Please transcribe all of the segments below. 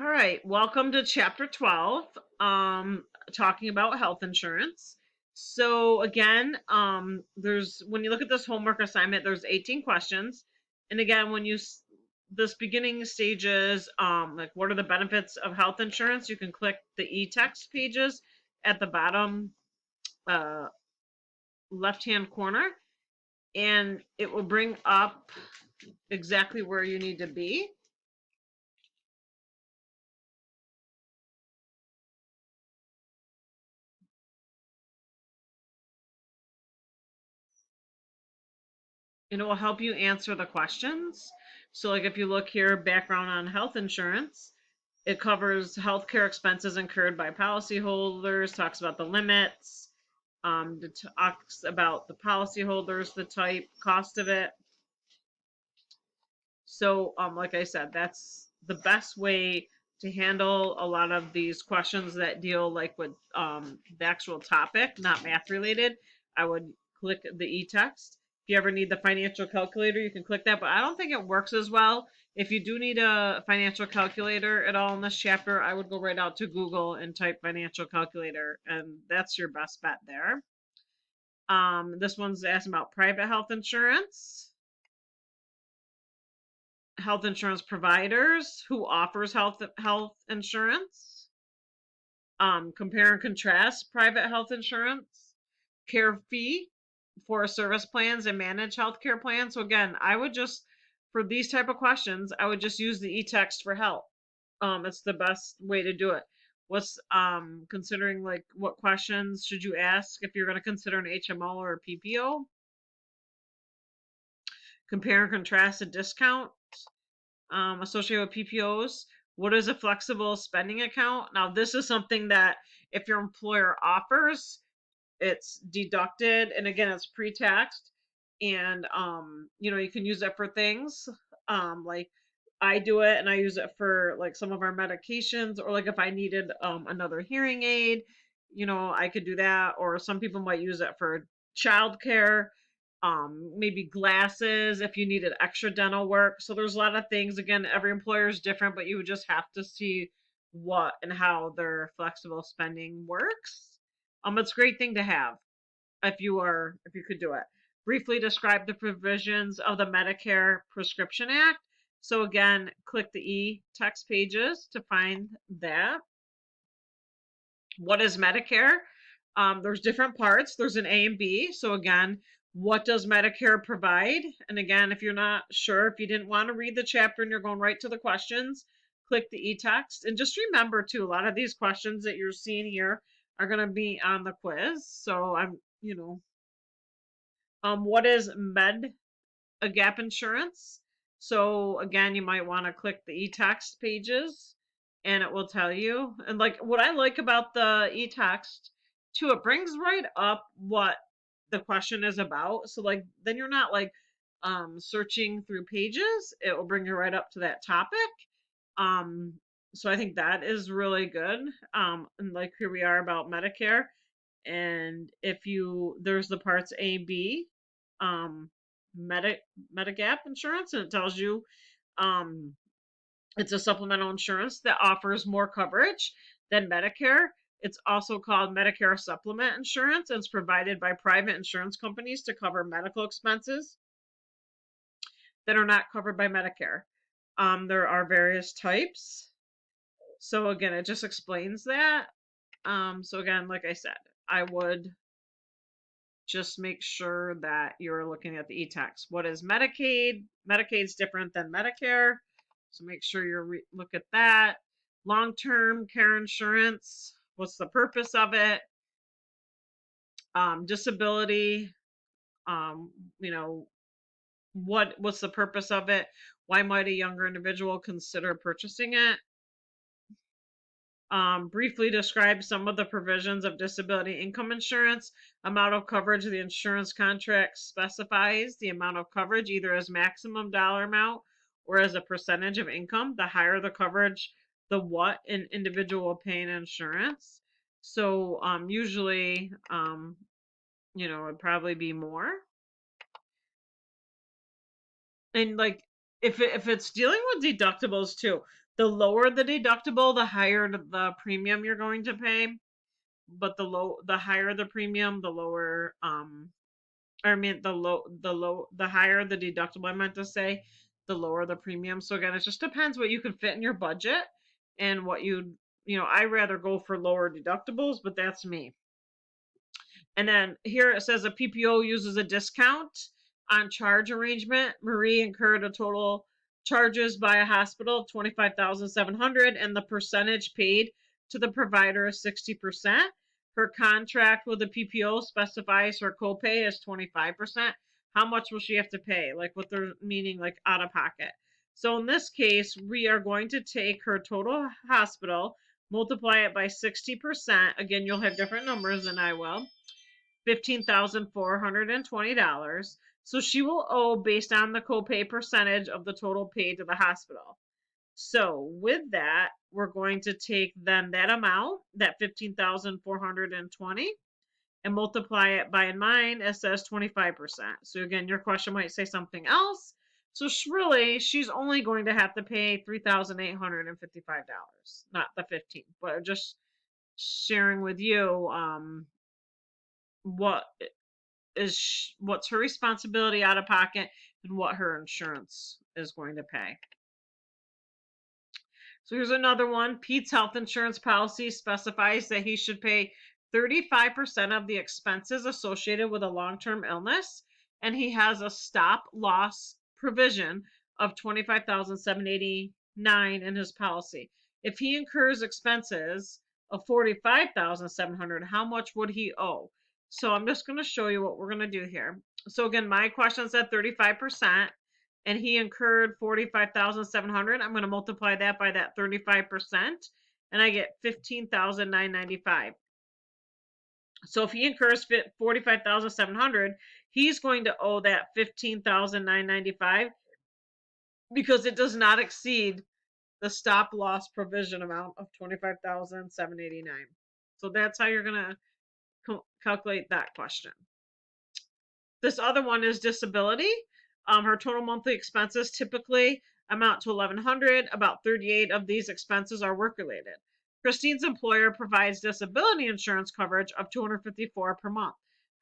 All right, welcome to chapter 12, talking about health insurance. So again, there's when you look at this homework assignment, there's 18 questions. And again, when you this beginning stages, like what are the benefits of health insurance, you can click the e-text pages at the bottom uh, left-hand corner, and it will bring up exactly where you need to be. And it will help you answer the questions. So, like if you look here, background on health insurance, it covers healthcare expenses incurred by policyholders, talks about the limits, it talks about the policyholders, the type, cost of it. So, like I said, that's the best way to handle a lot of these questions that deal like with the actual topic, not math related. I would click the e-text. If you ever need the financial calculator, you can click that, but I don't think it works as well. If you do need a financial calculator at all in this chapter, I would go right out to Google and type financial calculator, and that's your best bet there. This one's asking about private health insurance. Health insurance providers, who offers health insurance, compare and contrast private health insurance, care fee for service plans and managed healthcare plans. So again, I would just, for these type of questions, I would just use the e-text for help. It's the best way to do it. What's considering, like, what questions should you ask if you're going to consider an HMO or a PPO? Compare and contrast a discount associated with PPOs. What is a flexible spending account? Now, this is something that if your employer offers, it's deducted, and again, it's pre-taxed, and you can use it for things like I do it, and I use it for like some of our medications, or like if I needed another hearing aid, I could do that. Or some people might use it for childcare, maybe glasses if you needed extra dental work. So there's a lot of things. Again, every employer is different, but you would just have to see what and how their flexible spending works. It's a great thing to have if you could do it. Briefly describe the provisions of the Medicare Prescription Act. So again, click the e-text pages to find that. What is Medicare? There's different parts. There's an A and B. So again, what does Medicare provide? And again, if you're not sure, if you didn't want to read the chapter and you're going right to the questions, click the e-text. And just remember too, a lot of these questions that you're seeing here are going to be on the quiz. So what is a gap insurance? So again, you might want to click the e-text pages and it will tell you. And like what I like about the e-text too, it brings right up what the question is about. So like then you're not like searching through pages. It will bring you right up to that topic. Um so I think that is really good. And like here we are about Medicare. And if you there's the parts A and B, um Medigap insurance, and it tells you um, it's a supplemental insurance that offers more coverage than Medicare. It's also called Medicare Supplement Insurance, and it's provided by private insurance companies to cover medical expenses that are not covered by Medicare. There are various types. So again, it just explains that. So again, like I said, I would just make sure that you're looking at the e-text. What is Medicaid? Medicaid's different than Medicare, so make sure you look at that. Long-term care insurance. What's the purpose of it? Disability. Um, you know, what's the purpose of it? Why might a younger individual consider purchasing it? Briefly describe some of the provisions of disability income insurance. Amount of coverage the insurance contract specifies the amount of coverage either as maximum dollar amount or as a percentage of income. The higher the coverage, the what an individual will pay in insurance. So usually, it'd probably be more. And like if it's dealing with deductibles too, The lower the deductible, the higher the premium you're going to pay. But the higher the premium, the lower I mean the higher the deductible, I meant to say, the lower the premium. So again, it just depends what you can fit in your budget and what I rather go for lower deductibles, but that's me. And then here it says a PPO uses a discount on charge arrangement. Marie incurred a total charges by a hospital of 25,700, and the percentage paid to the provider is 60%. Her contract with the PPO specifies her copay is 25%. How much will she have to pay? Like what they're meaning, like out of pocket. So in this case, we are going to take her total hospital, multiply it by 60%. Again, you'll have different numbers than I will. $15,420. So she will owe based on the copay percentage of the total paid to the hospital. So with that, we're going to take then that amount, that 15,420, and multiply it by mine. It says 25%. So again, your question might say something else. So really, she's only going to have to pay $3,855, not the 15. But just sharing with you what what's her responsibility out of pocket and what her insurance is going to pay. So here's another one. Pete's health insurance policy specifies that he should pay 35% of the expenses associated with a long-term illness, and he has a stop loss provision of $25,789 in his policy. If he incurs expenses of $45,700, how much would he owe? So I'm just going to show you what we're going to do here. So again, my question said 35%, and he incurred 45,700. I'm going to multiply that by that 35%, and I get 15,995. So if he incurs 45,700, he's going to owe that 15,995 because it does not exceed the stop loss provision amount of 25,789. So that's how you're going to calculate that question. This other one is disability. Her total monthly expenses typically amount to 1,100. About 38 of these expenses are work related. Christine's employer provides disability insurance coverage of 254 per month.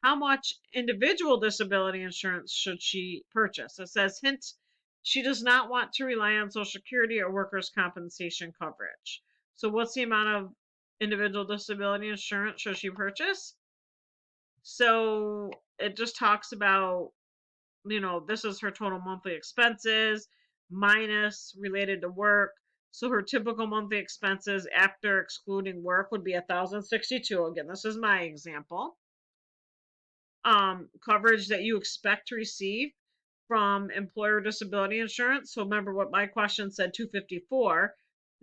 How much individual disability insurance should she purchase? It says, hint, she does not want to rely on Social Security or workers' compensation coverage. So what's the amount of individual disability insurance should she purchase? So it just talks about, this is her total monthly expenses minus related to work. So her typical monthly expenses after excluding work would be 1,062. Again, this is my example. Coverage that you expect to receive from employer disability insurance. So remember what my question said, 254.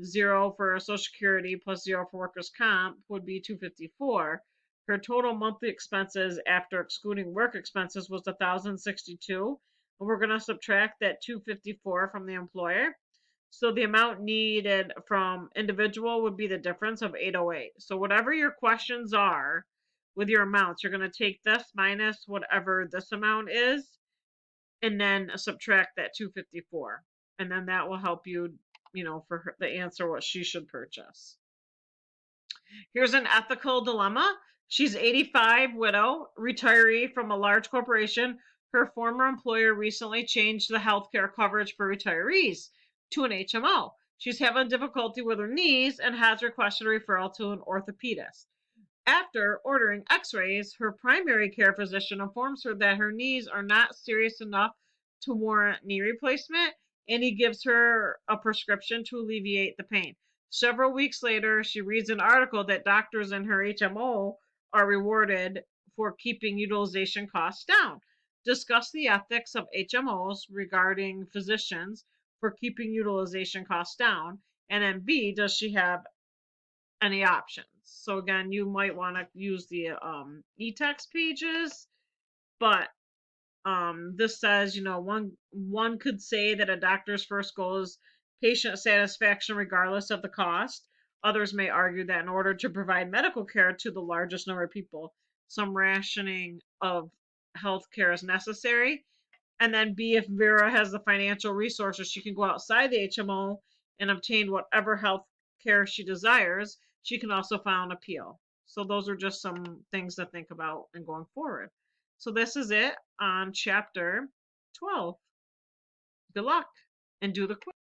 0 for Social Security plus 0 for workers' comp would be 254. Her total monthly expenses after excluding work expenses was 1,062. And we're going to subtract that 254 from the employer. So the amount needed from individual would be the difference of 808. So whatever your questions are with your amounts, you're going to take this minus whatever this amount is, and then subtract that 254. And then that will help you, for her, the answer what she should purchase. Here's an ethical dilemma. She's 85, widow, retiree from a large corporation. Her former employer recently changed the healthcare coverage for retirees to an HMO. She's having difficulty with her knees and has requested a referral to an orthopedist. After ordering x-rays, her primary care physician informs her that her knees are not serious enough to warrant knee replacement, and he gives her a prescription to alleviate the pain. Several weeks later, she reads an article that doctors in her HMO are rewarded for keeping utilization costs down. Discuss the ethics of HMOs regarding physicians for keeping utilization costs down. And then B, does she have any options? So again, you might want to use the e-text pages, but this says, one could say that a doctor's first goal is patient satisfaction regardless of the cost. Others may argue that in order to provide medical care to the largest number of people, some rationing of health care is necessary. And then B, if Vera has the financial resources, she can go outside the HMO and obtained whatever health care she desires, she can also file an appeal. So those are just some things to think about and going forward. So this is it on chapter 12. Good luck and do the quiz.